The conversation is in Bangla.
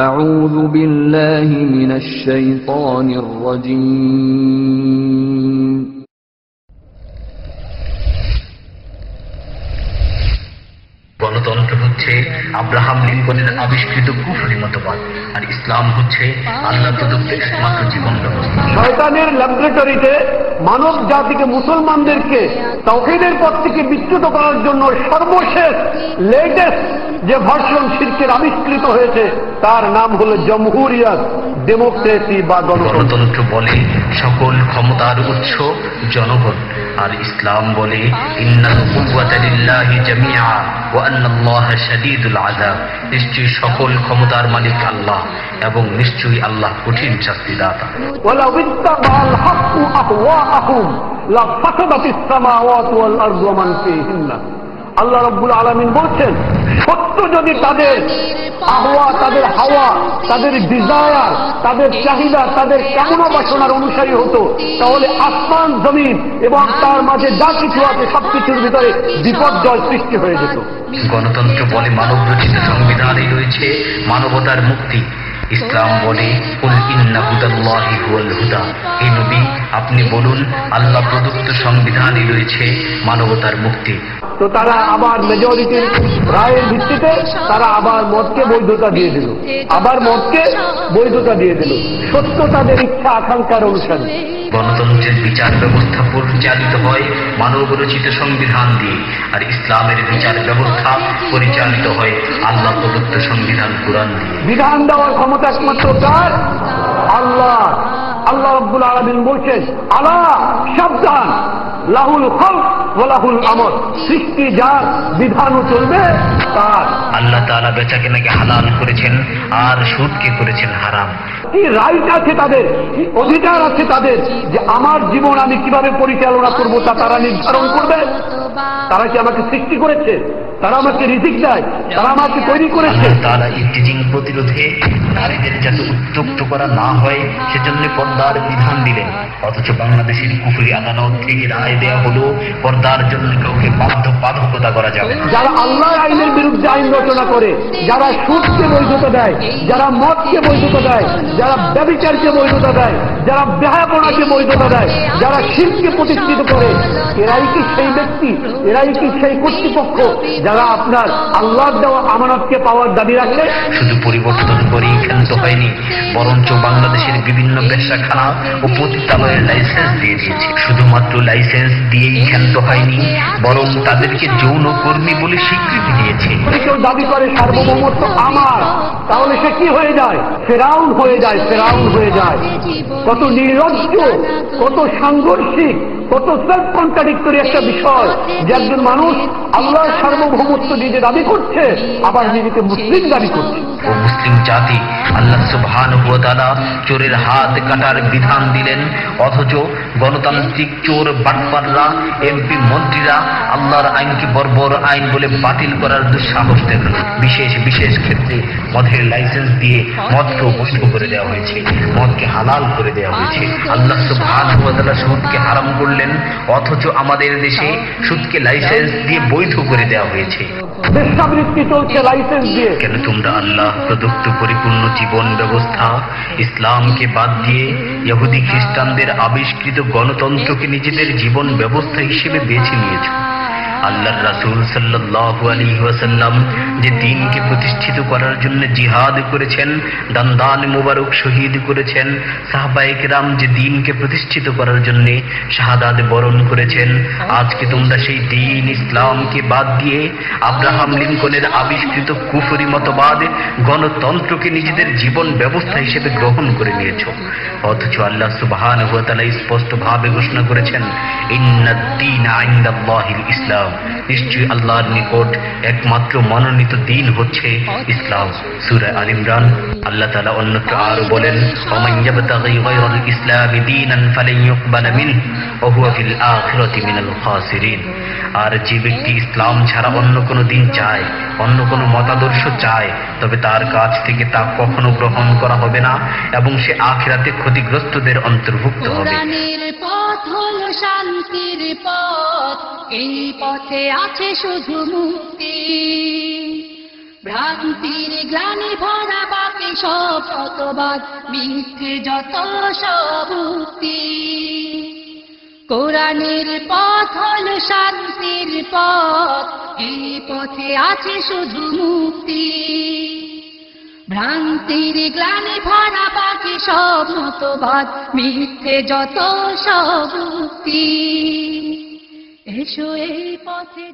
أعوذ بالله من الشيطان الرجيم গণতন্ত্র হচ্ছে আব্রাহাম লিঙ্কনের আবিষ্কৃত কুফরি মতবাদ, আর ইসলাম হচ্ছে আল্লাহ প্রদত্ত একমাত্র জীবন ব্যবস্থা। শয়তানের ল্যাবরেটরিতে মানব জাতিকে, মুসলমানদেরকে তাওহীদের পথ থেকে বিচ্যুত করার জন্য সর্বশেষ লেটেস্ট যে ভার্সন শিরকের আবিষ্কৃত হয়েছে তার নাম হলো জমহুরিয়ত, ডেমোক্রেসি বা গণতন্ত্র বলে সকল ক্ষমতার উৎস জনগণ, আর ইসলাম বলে ইন্নাল কুওয়াতা লিল্লাহি জামিআ ওয়া আন্নাল্লাহা শাদীদুল আযাব। নিশ্চয়ই সকল ক্ষমতার মালিক আল্লাহ এবং নিশ্চয়ই আল্লাহ কঠিন শাস্তিদাতা। ওয়ালাউ ইত্তাবাল হাক্কু আহওয়াআহুম লাফাসাদাতিস সামাওয়াতু ওয়াল আরদু ওয়া মান ফীহিন্না। আল্লাহ রাব্বুল আলামিন বলছেন, সত্য যদি তাদের আহওয়া, তাদের হাওয়া, তাদের ডিজায়ার, তাদের চাহিদা, তাদের কামনা বাসনার অনুসারী হতো, তাহলে আসমান জমিন এবং তার মাঝে যা কিছু আছে সবকিছুর ভিতরে বিপর্যয় সৃষ্টি হয়ে যেত। গণতন্ত্র বলে মানব রচিত সংবিধানে রয়েছে মানবতার মুক্তি। ইসলাম বলে কুল ইন্না হুদাল্লাহি হুয়াল হুদা। হে নবী, আপনি বলুন আল্লাহ প্রদত্ত সংবিধানে রয়েছে মানবতার মুক্তি। তো তারা আবার মেজরিটির রায়ের ভিত্তিতে তারা আবার মদকে বৈধতা দিয়ে দিল, আবার মদকে বৈধতা দিয়ে দিল, সত্য তাদের ইচ্ছা আকাঙ্ক্ষার অনুসারে। গণতন্ত্রের বিচার ব্যবস্থা পরিচালিত হয় মানব রচিত সংবিধান দিয়ে, আর ইসলামের বিচার ব্যবস্থা পরিচালিত হয় আল্লাহ প্রদত্ত সংবিধান কুরআন দিয়ে। বিধান দেওয়ার ক্ষমতা একমাত্র তার আল্লাহ। আল্লাহ রাব্বুল আলামিন বলছেন, আলা সাবধান, লাহুল খালক ওয়া লাহুল আমর। সৃষ্টি যার, বিধানও চলবে তার। আল্লাহ তাআলা বেচাকেনাকে হালাল করেছেন আর সুদকে করেছেন হারাম। কি রাইট আছে তাদের, কি অধিকার আছে তাদের যে আমার জীবন আমি কিভাবে পরিচালনা করব তা তারা নির্ধারণ করবে? তারা কি আমাকে সৃষ্টি করেছে? তারা আমাকে রিজিক দেয়? তারা আমাকে তৈরি করেছে? তারা ইফতিজিং প্রতিরোধে নারীদের যাতে উত্ত্যক্ত করা না হয় সেজন্য পর্দার বিধান দিলেন, অথচ বাংলাদেশের কুফরি আদালত থেকে রায় দেয়া হলো পর্দার জন্য কাউকে বাধ্যবাধকতা করা যাবে না। যারা আল্লাহর আইনের বিরুদ্ধে আইন রচনা করে, যারা সুদকে বৈধতা দেয়, যারা মদকে বৈধতা দেয়, যারা ব্যভিচারকে বৈধতা দেয়, যারা বেহায়াপনাকে বৈধতা দেয়, যারা শিরককে প্রতিষ্ঠিত করে, এরাই কি সেই ব্যক্তি, এরাই কি সেই কর্তৃপক্ষ যারা আপনার আল্লাহর দেওয়া আমানতকে পাওয়ার দাবি রাখে? শুধু পরিবর্তন করেই ক্ষান্ত হয়নি, বরঞ্চ বাংলাদেশের বিভিন্ন ব্যবসাখানা ও পতিতালয়ের লাইসেন্স দিয়ে দিয়েছে। শুধুমাত্র লাইসেন্স দিয়েই ক্ষান্ত হয়নি, বরং তাদেরকে যৌন কর্মী বলে স্বীকৃতি দিয়েছে। কেউ দাবি করে সার্বভৌমত্ব আমার, তাহলে সে কি হয়ে যায়? ফেরাউন হয়ে যায়, ফেরাউন হয়ে যায়। কত নির্লজ্জ, কত সাংঘর্ষিক, কত সেলফ কন্ট্রাডিক্টরি একটা বিষয় যে একজন মানুষ আল্লাহর সার্বভৌমত্ব নিজে দাবি করছে, আবার নিজেকে মুসলিম দাবি করছে। ও মুসলিম জাতি, আল্লাহ সুবহানাহু ওয়া তাআলা চোরের হাত কাটার বিধান দিলেন, অথচ গণতান্ত্রিক চোর বাটপাররা, এমপি মন্ত্রীরা আল্লাহর আইনকে বর্বর আইন বলে বাতিল করার দুঃসাহস দেখান। বিশেষ বিশেষ ক্ষেত্রে মদের লাইসেন্স দিয়ে মদকে বৈধ করে দেওয়া হয়েছে, মদকে হালাল করে দেওয়া হয়েছে। আল্লাহ সুবহানাহু ওয়া তাআলা সুদকে হারাম করলেন, অথচ আমাদের দেশে সুদকে লাইসেন্স দিয়ে বৈধ করে দেওয়া হয়েছে। বেশ্যাবৃত্তি চলছে লাইসেন্স দিয়ে। কেন তোমরা আল্লাহ প্রদত্ত পরিপূর্ণ জীবন ব্যবস্থা ইসলামকে বাদ দিয়ে ইহুদি খ্রিস্টানদের আবিষ্কৃত গণতন্ত্রকে নিজেদের জীবন ব্যবস্থা হিসেবে বেছে নিয়েছ? আল্লাহর রাসূল সাল্লাল্লাহু আলাইহি ওয়াসাল্লাম যে দ্বীনকে প্রতিষ্ঠিত করার জন্য জিহাদ করেছেন, দান মুবারক শহীদ করেছেন, সাহাবায়ে কেরাম যে দ্বীনকে প্রতিষ্ঠিত করার জন্য শাহাদাত বরণ করেছেন, আজকে তোমরা সেই দ্বীন ইসলামকে বাদ দিয়ে আব্রাহাম লিঙ্কনের আবিষ্কৃত কুফরি মতবাদ গণতন্ত্রকে নিজেদের জীবন ব্যবস্থা হিসেবে গ্রহণ করে নিয়েছো। অথচ আল্লাহ সুবহানাহু ওয়া তাআলা স্পষ্টভাবে ঘোষণা করেছেন, ইন্নাদ-দীনা ইনদাল্লাহিল ইসলাম। নিশ্চয়ই আল্লাহর নিকট একমাত্র মনোনীত দিন হচ্ছে ইসলাম। সূরা আল ইমরান আল্লাহ তাআলা অন্যত্র আরো বলেন, ওমান ইয়াবতাগি গায়রাল ইসলামি দীনান ফালান ইউকবালা মিনহু ওয়া হুয়া ফিল আখিরাতি মিনাল খাসিরিন। আর যে ব্যক্তি ইসলাম ছাড়া অন্য কোনো দিন চায়, অন্য কোনো মতাদর্শ চায়, তবে তার কাছ থেকে তা কখনো গ্রহণ করা হবে না এবং সে আখিরাতে ক্ষতিগ্রস্তদের অন্তর্ভুক্ত হবে। পথ হলো শান্তির পথ, এই পথে আছে শুধু মুক্তি। ভ্রান্তির গ্লানি ভরা পাপে সব মতবাদ, মিথ্যে যত সব উক্তি। কোরআনের পথ হলো শান্তির পথ, এই পথে আছে শুধু মুক্তি। ভ্রান্তির গ্লানি ভরা বাকি সব মতবাদ, মিথ্যে যত সব উক্তি। এসো এই পথে